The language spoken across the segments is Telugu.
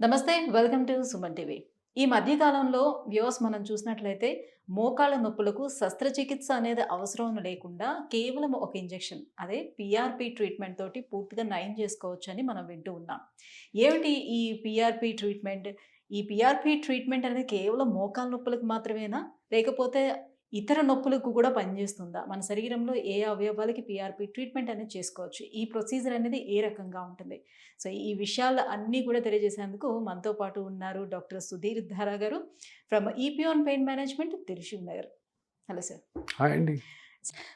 నమస్తే. Welcome to Suman TV. ఈ మధ్య కాలంలో వ్యూవర్స్ మనం చూసినట్లయితే మోకాళ్ళ నొప్పులకు శస్త్రచికిత్స అనేది అవసరం లేకుండా కేవలం ఒక ఇంజెక్షన్ అదే పీఆర్పీ ట్రీట్మెంట్ తోటి పూర్తిగా నయం చేసుకోవచ్చని మనం వింటూ ఉన్నాం. ఏమిటి ఈ పీఆర్పీ ట్రీట్మెంట్? ఈ పీఆర్పీ ట్రీట్మెంట్ అనేది కేవలం మోకాళ్ళ నొప్పులకు మాత్రమేనా? లేకపోతే ఇతర నొప్పులకు కూడా పనిచేస్తుందా? మన శరీరంలో ఏ అవయవాలకి పీఆర్పీ ట్రీట్మెంట్ అనేది చేసుకోవచ్చు? ఈ ప్రొసీజర్ అనేది ఏ రకంగా ఉంటుంది? సో, ఈ విషయాలు అన్నీ కూడా తెలియజేసేందుకు మనతో పాటు ఉన్నారు డాక్టర్ సుధీర్ ధారా గారు ఫ్రమ్ ఈపియాన్ pain management, Dilsukhnagar. Hello sir. Hi అండి.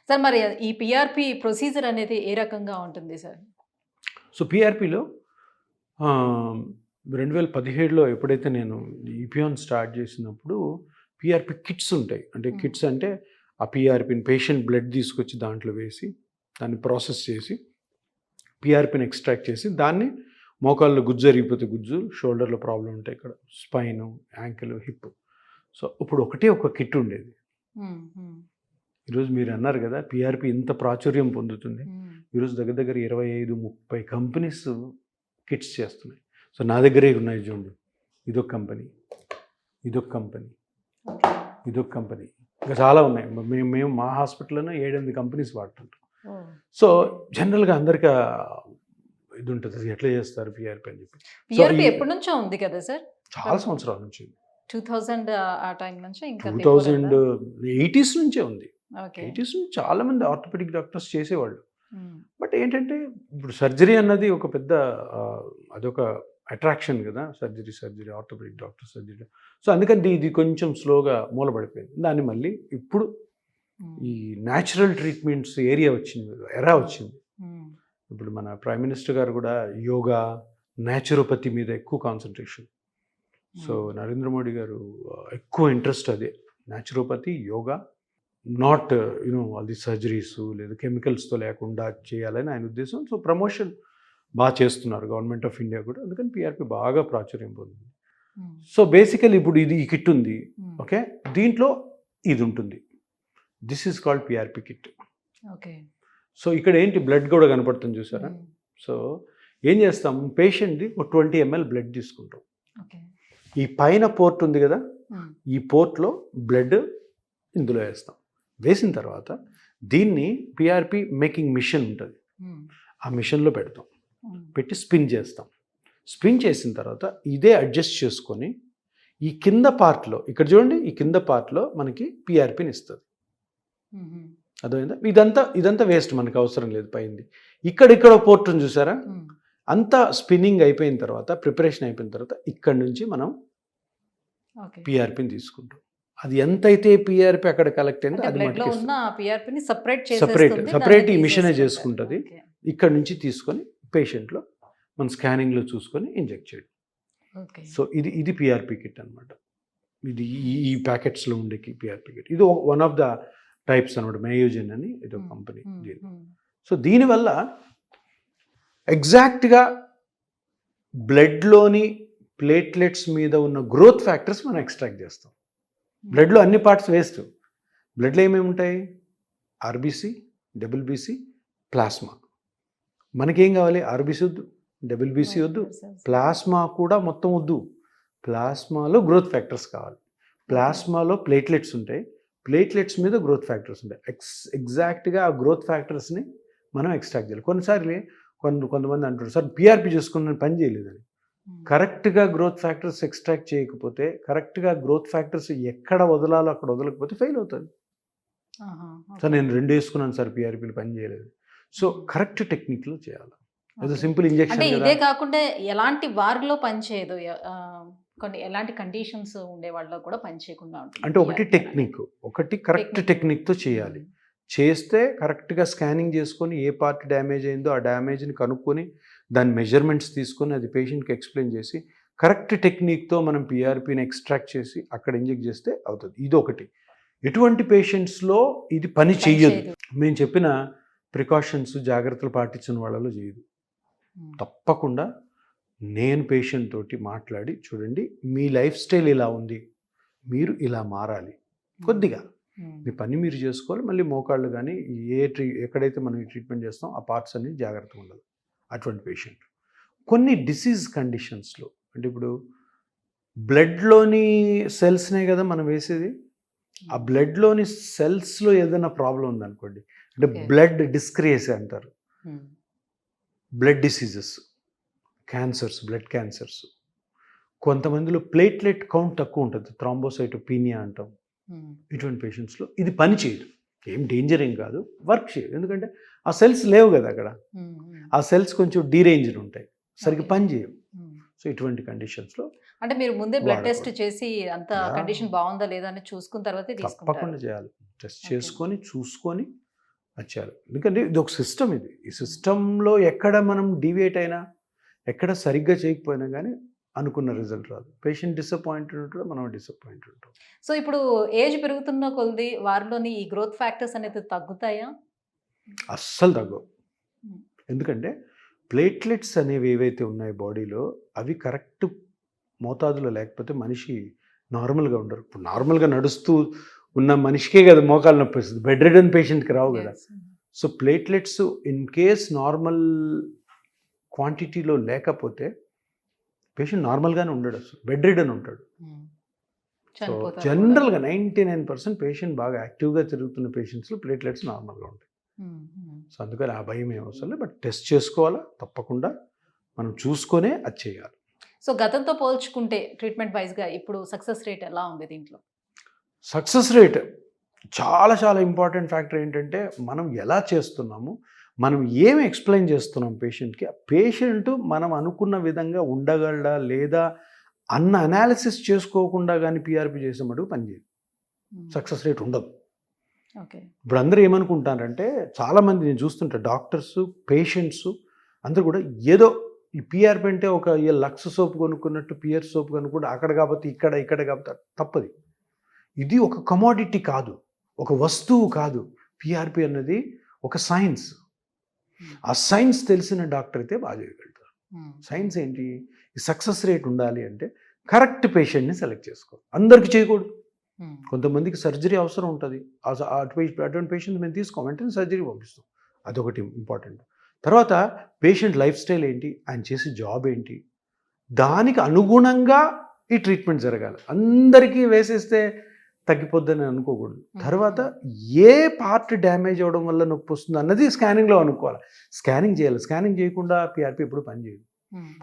సార్, మరి ఈ పీఆర్పీ ప్రొసీజర్ అనేది ఏ రకంగా ఉంటుంది సార్? సో పీఆర్పీలో 2017లో ఎప్పుడైతే నేను ఈపియాన్ స్టార్ట్ చేసినప్పుడు పీఆర్పీ కిట్స్ ఉంటాయి. అంటే కిట్స్ అంటే ఆ పీఆర్పీని పేషెంట్ బ్లడ్ తీసుకొచ్చి దాంట్లో వేసి దాన్ని ప్రాసెస్ చేసి పీఆర్పీని ఎక్స్ట్రాక్ట్ చేసి దాన్ని మోకాల్లో గుజ్జు జరిగిపోతే గుజ్జు, షోల్డర్లో ప్రాబ్లం ఉంటాయి, ఇక్కడ స్పైను, యాంకిల్, హిప్. సో ఇప్పుడు ఒకటే ఒక కిట్ ఉండేది. ఈరోజు మీరు అన్నారు కదా పీఆర్పీ ఇంత ప్రాచుర్యం పొందుతుంది. ఈరోజు దగ్గర దగ్గర 25-30 కంపెనీస్ కిట్స్ చేస్తున్నాయి. సో నా దగ్గరే ఉన్నాయి చూడండి. ఇదొక కంపెనీ, ఇదొక కంపెనీ, ఇదొక కంపెనీ, ఇంకా చాలా ఉన్నాయి. మేము మా హాస్పిటల్లోనే 7-8 కంపెనీస్ వాడుతుంటాం. సో జనరల్గా అందరికీ ఇది ఉంటుంది, ఎట్లా చేస్తారు పీఆర్పీ అని చెప్పి. పీఆర్పీ ఎప్పటి నుంచో ఉంది కదా సార్? చాలా సంవత్సరాల నుంచి, 2000 ఆ టైం నుంచి, ఇంకా 2080s నుంచే ఉంది. ఓకే. 80s నుంచి చాలా మంది ఆర్థోపెడిక్ డాక్టర్స్ చేసేవాళ్ళు. బట్ ఏంటంటే ఇప్పుడు సర్జరీ అన్నది ఒక పెద్ద అదొక అట్రాక్షన్ కదా, surgery orthopaedic doctor surgery. So అందుకని ఇది కొంచెం స్లోగా మూలపడిపోయింది. దాన్ని మళ్ళీ ఇప్పుడు ఈ న్యాచురల్ ట్రీట్మెంట్స్ ఏరియా వచ్చింది, ఎరా వచ్చింది. ఇప్పుడు మన ప్రైమ్ మినిస్టర్ గారు కూడా యోగా, న్యాచురోపతి మీద ఎక్కువ కాన్సన్ట్రేషన్. సో నరేంద్ర మోడీ గారు ఎక్కువ ఇంట్రెస్ట్ అదే, naturopathy, yoga, not all the surgeries లేదా కెమికల్స్తో లేకుండా చేయాలని ఆయన ఉద్దేశం. సో ప్రమోషన్ బాగా చేస్తున్నారు గవర్నమెంట్ ఆఫ్ ఇండియా కూడా. అందుకని పీఆర్పీ బాగా ప్రాచుర్యం పొందింది. సో బేసికలీ ఇప్పుడు ఇది ఈ కిట్ ఉంది, ఓకే, దీంట్లో ఇది ఉంటుంది. This is called PRP kit. Okay. So ఇక్కడ ఏంటి, బ్లడ్ కూడా కనపడుతుంది చూసారా. సో ఏం చేస్తాం, పేషెంట్ది ఒక 20 ml బ్లడ్ తీసుకుంటాం. ఈ పైన పోర్ట్ ఉంది కదా, ఈ పోర్ట్లో బ్లడ్ ఇందులో వేస్తాం. వేసిన తర్వాత దీన్ని పీఆర్పీ మేకింగ్ మిషన్ ఉంటుంది, ఆ మిషన్లో పెడతాం. పెట్టి స్పిన్ చేస్తాం. స్పిన్ చేసిన తర్వాత ఇదే అడ్జస్ట్ చేసుకొని ఈ కింద పార్ట్లో, ఇక్కడ చూడండి, ఈ కింద పార్ట్లో మనకి పీఆర్పీని ఇస్తుంది. అర్థమైందా? ఇదంతా వేస్ట్, మనకు అవసరం లేదు. పైంది ఇక్కడ పోర్ట్ ఉంది చూసారా, అంతా స్పిన్నింగ్ అయిపోయిన తర్వాత, ప్రిపరేషన్ అయిపోయిన తర్వాత ఇక్కడ నుంచి మనం పీఆర్పీని తీసుకుంటాం. అది ఎంతైతే పీఆర్పీ అక్కడ కలెక్ట్ అయిందో అది సపరేట్ ఈ మిషనే చేసుకుంటుంది. ఇక్కడ నుంచి తీసుకొని పేషెంట్లో మన స్కానింగ్లో చూసుకొని ఇంజెక్ట్ చేయడం. సో ఇది పీఆర్పీ కిట్ అనమాట. ఇది ఈ ప్యాకెట్స్లో ఉండే పీఆర్పీ కిట్. ఇది వన్ ఆఫ్ ద టైప్స్ అనమాట, మయోజెన్ అని ఇది ఒక కంపెనీ. సో దీనివల్ల ఎగ్జాక్ట్గా బ్లడ్లోని ప్లేట్లెట్స్ మీద ఉన్న గ్రోత్ ఫ్యాక్టర్స్ మనం ఎక్స్ట్రాక్ట్ చేస్తాం. బ్లడ్లో అన్ని పార్ట్స్ వేస్ట్. బ్లడ్లో ఏమేమి ఉంటాయి, ఆర్బీసీ, డబ్ల్యూబీసీ, ప్లాస్మా. మనకేం కావాలి, ఆర్బీసీ వద్దు, డబ్ల్యూబీసీ వద్దు, ప్లాస్మా కూడా మొత్తం వద్దు. ప్లాస్మాలో గ్రోత్ ఫ్యాక్టర్స్ కావాలి. ప్లాస్మాలో ప్లేట్లెట్స్ ఉంటాయి, ప్లేట్లెట్స్ మీద గ్రోత్ ఫ్యాక్టర్స్ ఉంటాయి. ఎగ్జాక్ట్గా ఆ గ్రోత్ ఫ్యాక్టర్స్ని మనం ఎక్స్ట్రాక్ట్ చేయాలి. కొన్నిసార్లు కొంతమంది అంటారు, సార్ పీఆర్పీ చేసుకుని పని చేయలేదని. కరెక్ట్గా గ్రోత్ ఫ్యాక్టర్స్ ఎక్స్ట్రాక్ట్ చేయకపోతే, కరెక్ట్గా గ్రోత్ ఫ్యాక్టర్స్ ఎక్కడ వదలాలో అక్కడ వదలకపోతే ఫెయిల్ అవుతుంది. సార్ నేను 2 వేసుకున్నాను సార్, పీఆర్పీలు పని చేయలేదు. సో కరెక్ట్ టెక్నిక్లో చేయాలి. అది సింపుల్ ఇంజెక్షన్. ఇదే కాకుండా ఎలాంటి వారిలో పనిచేయదు, ఎలాంటి కండిషన్స్ ఉండే వాళ్ళలో కూడా పనిచేయకుండా ఉంటుంది. అంటే ఒకటి కరెక్ట్ టెక్నిక్తో చేయాలి. చేస్తే కరెక్ట్గా స్కానింగ్ చేసుకొని ఏ పార్ట్ డ్యామేజ్ అయిందో ఆ డ్యామేజ్ని కనుక్కొని దాని మెజర్మెంట్స్ తీసుకొని అది పేషెంట్కి ఎక్స్ప్లెయిన్ చేసి కరెక్ట్ టెక్నిక్తో మనం పీఆర్పీని ఎక్స్ట్రాక్ట్ చేసి అక్కడ ఇంజెక్ట్ చేస్తే అవుతుంది. ఇది ఒకటి. ఎటువంటి పేషెంట్స్లో ఇది పని చెయ్యదు. మేము చెప్పిన ప్రికాషన్స్, జాగ్రత్తలు పాటించిన వాళ్ళలో చేయదు. తప్పకుండా నేను పేషెంట్ తోటి మాట్లాడి, చూడండి మీ లైఫ్ స్టైల్ ఇలా ఉంది, మీరు ఇలా మారాలి, కొద్దిగా మీ పని మీరు చేసుకోవాలి. మళ్ళీ మోకాళ్ళు కానీ ఎక్కడైతే మనం ఈ ట్రీట్మెంట్ చేస్తాం ఆ పార్ట్స్ అన్ని జాగ్రత్తగా ఉండాలి. అటువంటి పేషెంట్ కొన్ని డిసీజ్ కండిషన్స్లో అంటే ఇప్పుడు బ్లడ్లోని సెల్స్నే కదా మనం వేసేది. ఆ బ్లడ్లోని సెల్స్లో ఏదైనా ప్రాబ్లం ఉందనుకోండి, అంటే Okay. బ్లడ్ డిస్క్రియేసీ అంటారు, blood diseases, cancers, blood cancers. కొంతమందిలో ప్లేట్లెట్ కౌంట్ తక్కువ ఉంటుంది, థ్రాంబోసైటోపీనియా అంటాం. ఇటువంటి పేషెంట్స్లో ఇది పని చేయదు, ఏం డేంజర్ ఏం కాదు, వర్క్ చేయదు. ఎందుకంటే ఆ సెల్స్ లేవు కదా అక్కడ, ఆ సెల్స్ కొంచెం డీరేంజ్డ్ ఉంటాయి, సరిగ్గా Okay. పని చేయవు. సో ఇటువంటి కండిషన్స్లో అంటే మీరు ముందే బ్లడ్ టెస్ట్ వాడకూడదు. చేసి అంత Yeah. కండిషన్ బాగుందా లేదా అని చూసుకున్న తర్వాతే తీసుకుంటారు. తప్పకుండా చేయాలి, టెస్ట్ Okay. చేసుకొని చూసుకొని వచ్చారు. ఎందుకంటే ఇది ఒక సిస్టమ్, ఇది ఈ సిస్టంలో ఎక్కడ మనం డీవియేట్ అయినా, ఎక్కడ సరిగ్గా చేయకపోయినా కానీ అనుకున్న రిజల్ట్ రాదు. పేషెంట్ డిసప్పాయింటెడ్ ఉంటాడు, మనం డిసప్పాయింటెడ్ ఉంటాం. సో ఇప్పుడు ఏజ్ పెరుగుతున్న కొద్ది వారిలోని ఈ గ్రోత్ ఫ్యాక్టర్స్ అనేది తగ్గుతాయా? అస్సలు తగ్గవు. Hmm. ఎందుకంటే ప్లేట్లెట్స్ అనేవి ఏవైతే ఉన్నాయో బాడీలో, అవి కరెక్ట్ మోతాదులో లేకపోతే మనిషి నార్మల్గా ఉండరు. ఇప్పుడు నార్మల్గా నడుస్తూ ఉన్న మనిషికే కదా మోకాలు నొప్పి వస్తుంది, బెడ్ రిడన్ పేషెంట్కి రావు కదా. Yes. So platelets in case normal క్వాంటిటీలో లేకపోతే పేషెంట్ నార్మల్గానే ఉండడు, అసలు బెడ్ రిడన్ ఉంటాడు. Hmm. సో చనిపోతారు కూడా. జనరల్గా 99% పేషెంట్ బాగా యాక్టివ్గా తిరుగుతున్న పేషెంట్స్లో ప్లేట్లెట్స్ నార్మల్గా ఉంటాయి. సో అందుకని ఆ భయం ఏం అవసరం లేదు, బట్ టెస్ట్ చేసుకోవాలా తప్పకుండా, మనం చూసుకొనే అది చేయాలి. సో గతంతో పోల్చుకుంటే ట్రీట్మెంట్ వైజ్గా ఇప్పుడు సక్సెస్ రేట్ ఎలా ఉంది దీంట్లో? సక్సెస్ రేట్ చాలా చాలా ఇంపార్టెంట్ ఫ్యాక్టర్ ఏంటంటే, మనం ఎలా చేస్తున్నాము, మనం ఏమి ఎక్స్ప్లెయిన్ చేస్తున్నాం పేషెంట్కి, ఆ పేషెంట్ మనం అనుకున్న విధంగా ఉండగలడా లేదా అన్న అనాలిసిస్ చేసుకోకుండా కానీ పీఆర్పీ చేసే మటుకు పనిచేయదు, సక్సెస్ రేట్ ఉండదు. ఓకే. ఇప్పుడు అందరూ ఏమనుకుంటారంటే, చాలామంది నేను చూస్తుంటా, డాక్టర్స్, పేషెంట్స్ అందరూ కూడా ఏదో ఈ పీఆర్పీ అంటే ఒక లక్స్ సోప్ కొనుక్కున్నట్టు పియర్ సోప్ కొనుక్కుంటే అక్కడ కాకపోతే ఇక్కడ, ఇక్కడ కాకపోతే తప్పది. ఇది ఒక కమోడిటీ కాదు, ఒక వస్తువు కాదు. పీఆర్పీ అన్నది ఒక సైన్స్. ఆ సైన్స్ తెలిసిన డాక్టర్ అయితే బాగా చేయగలుగుతారు. సైన్స్ ఏంటి, ఈ సక్సెస్ రేట్ ఉండాలి అంటే కరెక్ట్ పేషెంట్ని సెలెక్ట్ చేసుకోవాలి. అందరికీ చేయకూడదు, కొంతమందికి సర్జరీ అవసరం ఉంటుంది, అటువంటి పేషెంట్ మేము తీసుకోం, వెంటనే సర్జరీ పంపిస్తాం, అదొకటి ఇంపార్టెంట్. తర్వాత పేషెంట్ లైఫ్ స్టైల్ ఏంటి, ఆయన చేసే జాబ్ ఏంటి, దానికి అనుగుణంగా ఈ ట్రీట్మెంట్ జరగాలి. అందరికీ వేసేస్తే తగ్గిపోద్దని అనుకోకూడదు. తర్వాత ఏ పార్ట్ డ్యామేజ్ అవ్వడం వల్ల నొప్పి వస్తుంది అన్నది స్కానింగ్లో అనుకోవాలి. స్కానింగ్ చేయాలి, స్కానింగ్ చేయకుండా పీఆర్పీ ఎప్పుడు పనిచేయదు.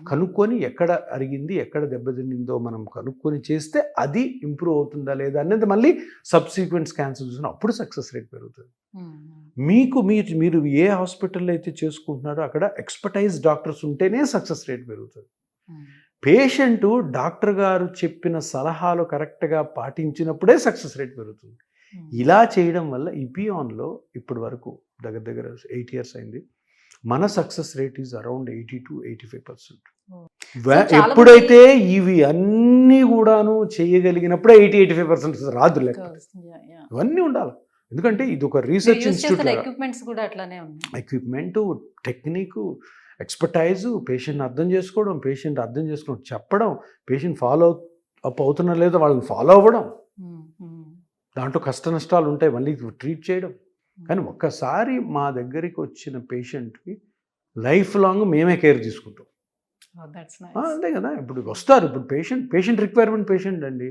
కనుక్కొని ఎక్కడ అరిగింది, ఎక్కడ దెబ్బతినిందో మనం కనుక్కొని చేస్తే అది ఇంప్రూవ్ అవుతుందా లేదా అనేది మళ్ళీ సబ్సీక్వెంట్ స్కాన్స్ చూసిన అప్పుడు సక్సెస్ రేట్ పెరుగుతుంది. మీరు ఏ హాస్పిటల్లో అయితే చేసుకుంటున్నారో అక్కడ ఎక్స్పర్టైజ్ డాక్టర్స్ ఉంటేనే సక్సెస్ రేట్ పెరుగుతుంది. పేషెంట్ డాక్టర్ గారు చెప్పిన సలహాలు కరెక్ట్గా పాటించినప్పుడే సక్సెస్ రేట్ పెరుగుతుంది. ఇలా చేయడం వల్ల ఇపియాన్లో ఇప్పటి వరకు దగ్గర దగ్గర 8 years అయింది, మన success rate is around 80 to 85%. ఎప్పుడైతే ఇవి అన్నీ కూడాను చేయగలిగినప్పుడే 80-85% రాదు లెక్క. ఇవన్నీ ఉండాలి, ఎందుకంటే ఇది ఒక రీసెర్చ్ ఇన్స్టిట్యూట్. ఎక్విప్మెంట్స్ కూడా అట్లానే ఉన్నాయి, ఎక్విప్మెంటు, టెక్నిక్, ఎక్స్పర్టైజు, పేషెంట్ అర్థం చేసుకోవడం, చెప్పడం, పేషెంట్ ఫాలో అప్ అవుతున్నా లేదా వాళ్ళని ఫాలో అవ్వడం, దాంట్లో కష్ట నష్టాలు ఉంటాయి, మళ్ళీ ట్రీట్ చేయడం. కానీ ఒక్కసారి మా దగ్గరికి వచ్చిన పేషెంట్కి లైఫ్ లాంగ్ మేమే కేర్ తీసుకుంటాం. అంతే కదా, ఇప్పుడు వస్తారు, ఇప్పుడు పేషెంట్ రిక్వైర్మెంట్ పేషెంట్ అండి,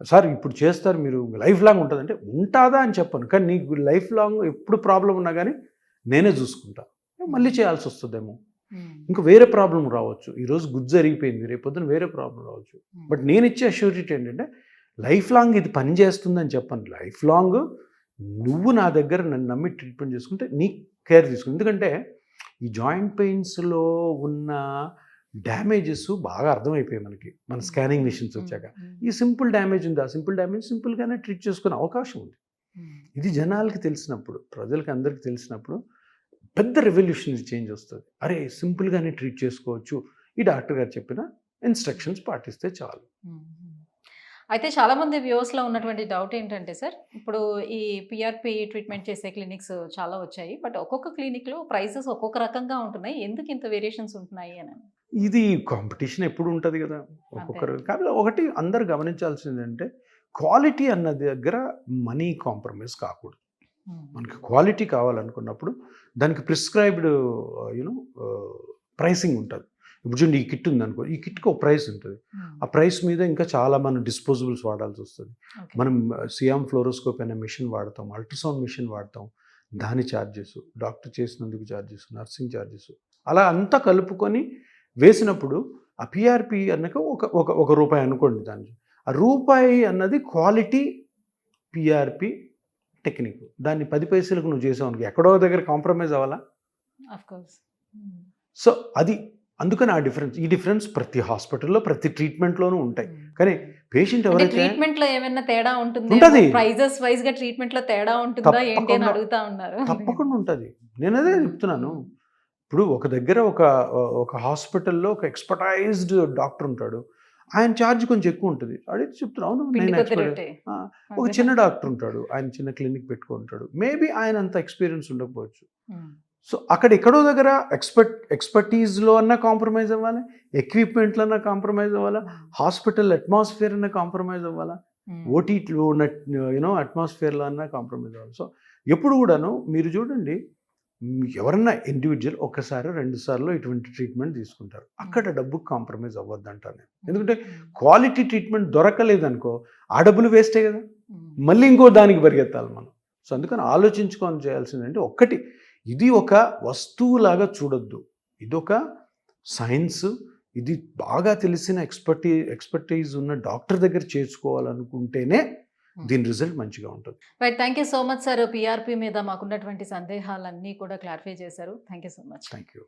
సార్ ఇప్పుడు చేస్తారు మీరు లైఫ్ లాంగ్ ఉంటుందంటే ఉంటుందా అని చెప్పను, కానీ నీకు లైఫ్ లాంగ్ ఎప్పుడు ప్రాబ్లం ఉన్నా కానీ నేనే చూసుకుంటా. మళ్ళీ చేయాల్సి వస్తుందేమో, ఇంకా వేరే ప్రాబ్లం రావచ్చు, ఈరోజు గుజ్జు అరిగిపోయింది, రేపు పొద్దున వేరే ప్రాబ్లం రావచ్చు. బట్ నేను ఇచ్చే అష్యూరిటీ ఏంటంటే లైఫ్ లాంగ్ ఇది పని చేస్తుందని చెప్పను. లైఫ్ లాంగ్ నువ్వు నా దగ్గర నన్ను నమ్మి ట్రీట్మెంట్ చేసుకుంటే నీ కేర్ తీసుకుంది. ఎందుకంటే ఈ జాయింట్ పెయిన్స్లో ఉన్న డ్యామేజెస్ బాగా అర్థమైపోయాయి మనకి, మన స్కానింగ్ మిషన్స్ వచ్చాక. ఈ సింపుల్ డ్యామేజ్ ఉంది, ఆ సింపుల్ డ్యామేజ్ సింపుల్గానే ట్రీట్ చేసుకునే అవకాశం ఉంది. ఇది జనాలకి తెలిసినప్పుడు, ప్రజలకి అందరికీ తెలిసినప్పుడు పెద్ద రెవల్యూషనరీ చేంజ్ వస్తుంది. అరే సింపుల్గానే ట్రీట్ చేసుకోవచ్చు, ఈ డాక్టర్ గారు చెప్పిన ఇన్స్ట్రక్షన్స్ పాటిస్తే చాలు. అయితే చాలామంది వ్యూవర్స్లో ఉన్నటువంటి డౌట్ ఏంటంటే సార్, ఇప్పుడు ఈ పిఆర్పి ట్రీట్మెంట్ చేసే క్లినిక్స్ చాలా వచ్చాయి, బట్ ఒక్కొక్క క్లినిక్లో ప్రైసెస్ ఒక్కొక్క రకంగా ఉంటున్నాయి, ఎందుకు ఇంత వేరియేషన్స్ ఉంటున్నాయి అని. ఇది కాంపిటీషన్ ఎప్పుడు ఉంటుంది కదా ఒక్కొక్కరు. కాబట్టి ఒకటి అందరు గమనించాల్సిందంటే క్వాలిటీ అన్న దగ్గర మనీ కాంప్రమైజ్ కాకూడదు. మనకి క్వాలిటీ కావాలనుకున్నప్పుడు దానికి ప్రిస్క్రైబ్డ్ ప్రైసింగ్ ఉంటుంది. ఇప్పుడు చూడండి ఈ కిట్ ఉందనుకో, ఈ కిట్కి ఒక ప్రైస్ ఉంటుంది. ఆ ప్రైస్ మీద ఇంకా చాలా మనం డిస్పోజబుల్స్ వాడాల్సి వస్తుంది. మనం సియామ్ ఫ్లోరోస్కోప్ అనే మిషన్ వాడతాం, అల్ట్రాసౌండ్ మిషన్ వాడతాం, దాని ఛార్జెస్, డాక్టర్ చేసినందుకు ఛార్జెస్, నర్సింగ్ ఛార్జెస్, అలా అంతా కలుపుకొని వేసినప్పుడు ఆ పిఆర్పి అన్నక ఒక రూపాయి అనుకోండి. దాన్ని ఆ రూపాయి అన్నది క్వాలిటీ పిఆర్పి టెక్నిక్. దాన్ని 10 పైసలకు నువ్వు చేసావు అనుకో, ఎక్కడో దగ్గర కాంప్రమైజ్ అవ్వాలా? సో అది అందుకని ఆ డిఫరెన్స్, ఈ డిఫరెన్స్ ప్రతి హాస్పిటల్లో ప్రతి ట్రీట్మెంట్లోనూ ఉంటాయి. కానీ పేషెంట్ ఎవరైతే ట్రీట్మెంట్ లో ఏమైనా తేడా ఉంటది. ఉంటుంది, ప్రైజెస్ వైజ్ గా ట్రీట్మెంట్ లో తేడా ఉంటుందా ఏంటి అని తప్పకుండా. అడుగుతా ఉన్నారు. తప్పకుండా ఉంటుంది. నేను అదే చెప్తున్నాను. ఇప్పుడు ఒక దగ్గర ఒక హాస్పిటల్లో ఒక ఎక్స్పర్టైజ్డ్ డాక్టర్ ఉంటాడు, ఆయన ఛార్జ్ కొంచెం ఎక్కువ ఉంటుంది. అడిగితే చెప్తున్నాను, అవును పిండి నేను కొద్ది expert. రొట్టె. ఒక చిన్న డాక్టర్ ఉంటాడు, ఆయన చిన్న క్లినిక్ పెట్టుకుంటాడు, మేబీ ఆయన అంత ఎక్స్పీరియన్స్ ఉండకపోవచ్చు. సో అక్కడ ఎక్కడో దగ్గర ఎక్స్పర్టీజ్లో అన్నా కాంప్రమైజ్ అవ్వాలి, ఎక్విప్మెంట్లో అన్నా కాంప్రమైజ్ అవ్వాలా, హాస్పిటల్ అట్మాస్ఫియర్ అన్నా కాంప్రమైజ్ అవ్వాలా, ఓటీలో ఉన్న అట్మాస్ఫియర్లో అన్నా కాంప్రమైజ్ అవ్వాలి. సో ఎప్పుడు కూడాను మీరు చూడండి, ఎవరన్నా ఇండివిజువల్ ఒక్కసారి 2 సార్లు ఇటువంటి ట్రీట్మెంట్ తీసుకుంటారు, అక్కడ డబ్బుకు కాంప్రమైజ్ అవ్వద్దు అంటాను నేను. ఎందుకంటే క్వాలిటీ ట్రీట్మెంట్ దొరకలేదనుకో, ఆ డబ్బులు వేస్టే కదా, మళ్ళీ ఇంకో దానికి పరిగెత్తాలి మనం. సో అందుకని ఆలోచించుకొని చేయాల్సిందంటే, ఒక్కటి, ఇది ఒక వస్తువులాగా చూడొద్దు, ఇదొక సైన్స్. ఇది బాగా తెలిసిన ఎక్స్పర్టీజ్ ఉన్న డాక్టర్ దగ్గర చేసుకోవాలనుకుంటేనే దీని రిజల్ట్ మంచిగా ఉంటుంది. Right, thank you so much sir. PRP మీద మాకున్నటువంటి సందేహాలన్నీ కూడా క్లారిఫై చేశారు. Thank you so much. Thank you.